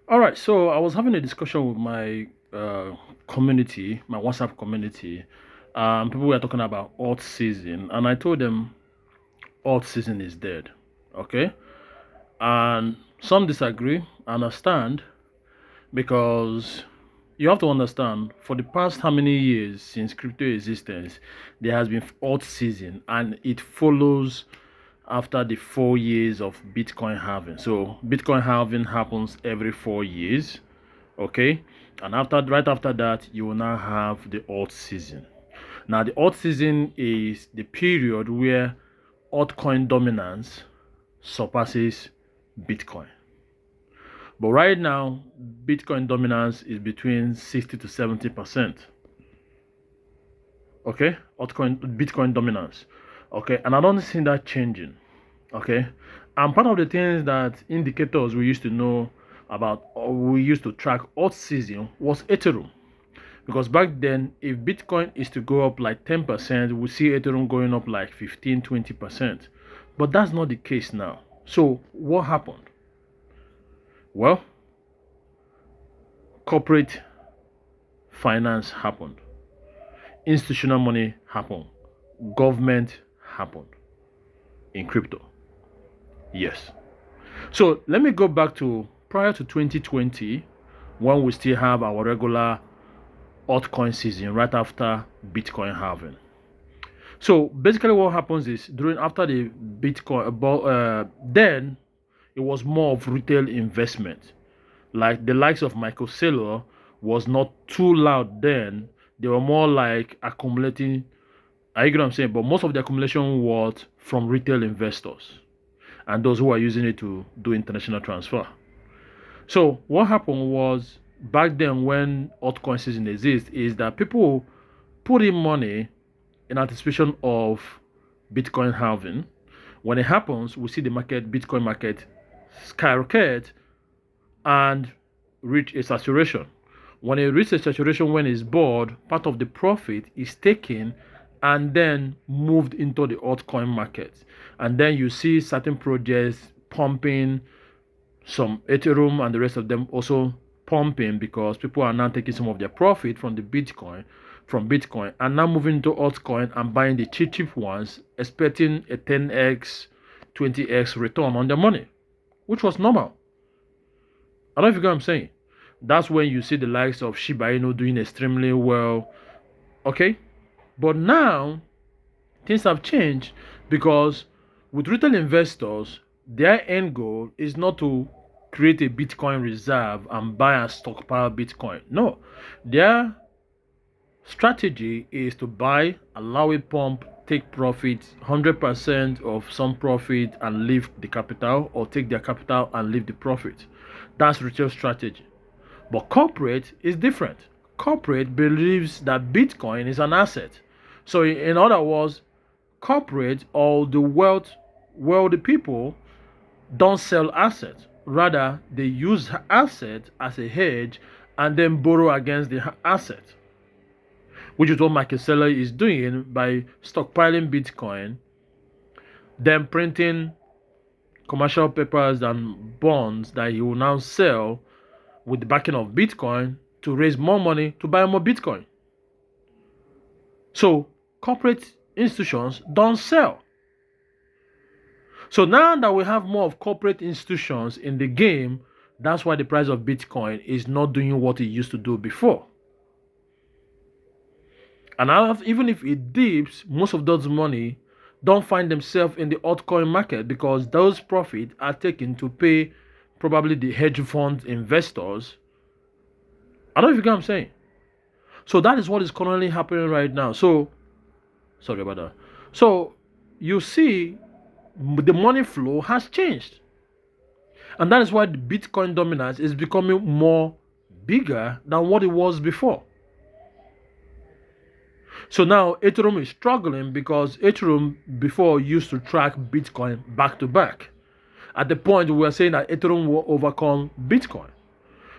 All right, so I was having a discussion with my community, my WhatsApp community. People were talking about alt season, and I told them alt season is dead. Okay, and some disagree. I understand because you have to understand for the past how many years since crypto existence, there has been alt season, and it follows after the 4 years of Bitcoin halving. So Bitcoin halving happens every 4 years. Okay, and right after that you will now have the alt season. Now the alt season is the period where altcoin dominance surpasses Bitcoin. But right now Bitcoin dominance is between 60 to 70%. Okay, altcoin Bitcoin dominance. Okay, and I don't see that changing. Okay, and part of the things that indicators we used to know about, or we used to track alt season, was Ethereum. Because back then, if Bitcoin is to go up like 10%, we see Ethereum going up like 15, 20%. But that's not the case now. So what happened? Well, corporate finance happened. Institutional money happened. Government happened in crypto. Yes. So let me go back to prior to 2020, when we still have our regular altcoin season right after Bitcoin halving. So basically, what happens is after the Bitcoin, then it was more of retail investment. Like the likes of Michael Saylor was not too loud then. They were more like accumulating. I get what I'm saying, but most of the accumulation was from retail investors and those who are using it to do international transfer. So what happened was back then when altcoin season exists is that people put in money in anticipation of Bitcoin halving. When it happens, we see the Bitcoin market skyrocket and reach a saturation. When it reaches a saturation, when it's bought, part of the profit is taken and then moved into the altcoin market. And then you see certain projects pumping, some Ethereum and the rest of them also pumping, because people are now taking some of their profit from Bitcoin and now moving to altcoin and buying the cheap ones, expecting a 10x, 20x return on their money, which was normal. I don't know if you get what I'm saying. That's when you see the likes of Shiba Inu doing extremely well. Okay, but now things have changed, because with retail investors, their end goal is not to create a Bitcoin reserve and buy and stockpile Bitcoin. No, their strategy is to buy, allow it pump, take profit, 100% of some profit and leave the capital, or take their capital and leave the profit. That's retail strategy. But corporate is different. Corporate believes that Bitcoin is an asset. So in other words, corporate or the wealthy people don't sell assets. Rather, they use asset as a hedge and then borrow against the asset, which is what Michael Saylor is doing by stockpiling Bitcoin, then printing commercial papers and bonds that he will now sell with the backing of Bitcoin to raise more money to buy more Bitcoin. So corporate institutions don't sell. So now that we have more of corporate institutions in the game, that's why the price of Bitcoin is not doing what it used to do before. And even if it dips, most of those money don't find themselves in the altcoin market, because those profits are taken to pay probably the hedge fund investors. I don't know if you get what I'm saying. So that is what is currently happening right now. So, sorry about that. So, you see, the money flow has changed. And that is why the Bitcoin dominance is becoming more bigger than what it was before. So now Ethereum is struggling, because Ethereum before used to track Bitcoin back to back. At the point we were saying that Ethereum will overcome Bitcoin.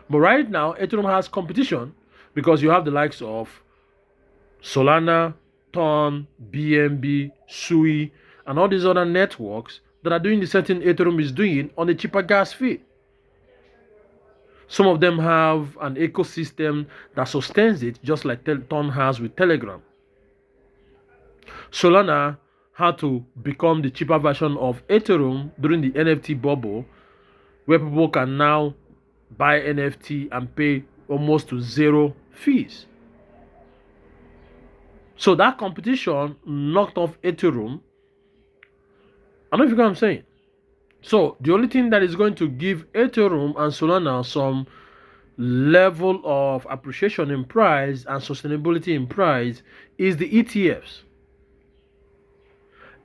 But right now Ethereum has competition, because you have the likes of Solana, Ton, BNB, Sui, and all these other networks that are doing the same thing Ethereum is doing on a cheaper gas fee. Some of them have an ecosystem that sustains it, just like Ton has with Telegram. Solana had to become the cheaper version of Ethereum during the NFT bubble, where people can now buy NFT and pay almost to zero fees. So that competition knocked off Ethereum. I don't know if you get what I'm saying. So the only thing that is going to give Ethereum and Solana some level of appreciation in price and sustainability in price is the ETFs.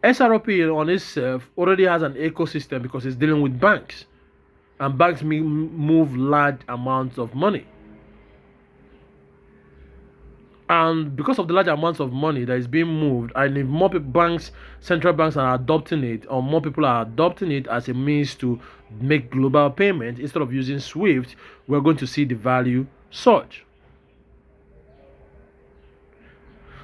SRP on itself already has an ecosystem because it's dealing with banks, and banks move large amounts of money. And because of the large amounts of money that is being moved, and if more banks, central banks are adopting it, or more people are adopting it as a means to make global payments instead of using SWIFT, we're going to see the value surge.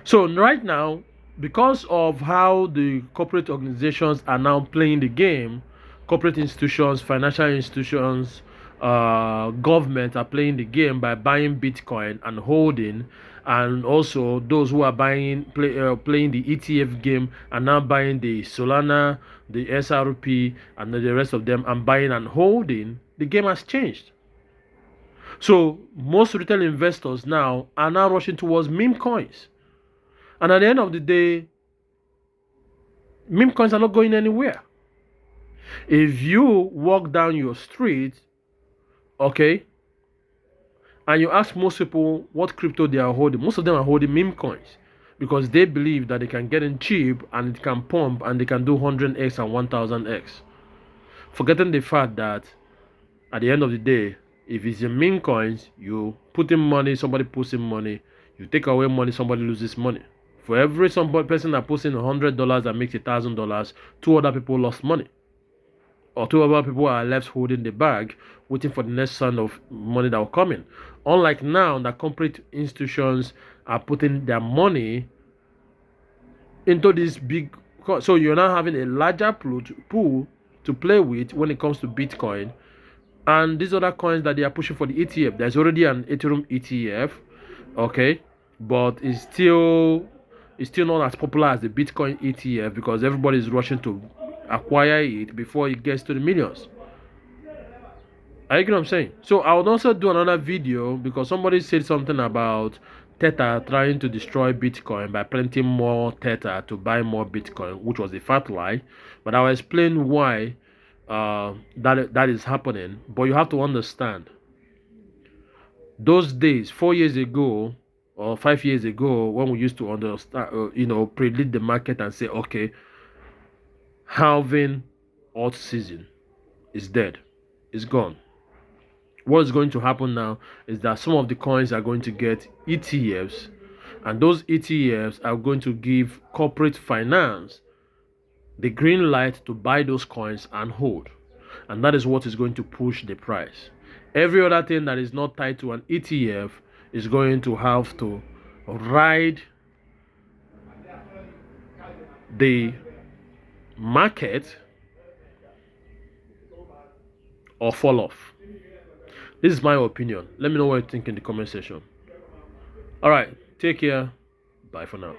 So right now, because of how the corporate organizations are now playing the game, corporate institutions, financial institutions, government are playing the game by buying Bitcoin and holding, and also those who are playing the ETF game are now buying the Solana, the SRP, and the rest of them, and buying and holding. The game has changed. So most retail investors now are now rushing towards meme coins. And at the end of the day, meme coins are not going anywhere. If you walk down your street, okay, and you ask most people what crypto they are holding, most of them are holding meme coins because they believe that they can get in cheap and it can pump and they can do 100x and 1000x. Forgetting the fact that at the end of the day, if it's in meme coins, you put in money, somebody puts in money, you take away money, somebody loses money. For every person that puts in $100 and makes $1,000, two other people lost money. Or two other people are left holding the bag, waiting for the next round of money that will come in. Unlike now, that corporate institutions are putting their money into this big. So you're now having a larger pool to play with when it comes to Bitcoin. And these other coins that they are pushing for the ETF, there's already an Ethereum ETF, okay, but it's still not as popular as the Bitcoin ETF because everybody is rushing to acquire it before it gets to the millions. I get what I'm saying. So I would also do another video because somebody said something about Tether trying to destroy Bitcoin by printing more Tether to buy more Bitcoin, which was a fat lie. But I'll explain why that is happening. But you have to understand, those days, 4 years ago or 5 years ago, when we used to understand, predict the market and say, okay, halving alt season is dead, it's gone. What is going to happen now is that some of the coins are going to get ETFs, and those ETFs are going to give corporate finance the green light to buy those coins and hold, and that is what is going to push the price. Every other thing that is not tied to an ETF is going to have to ride the market or fall off. This is my opinion. Let me know what you think in the comment section. All right, take care. Bye for now.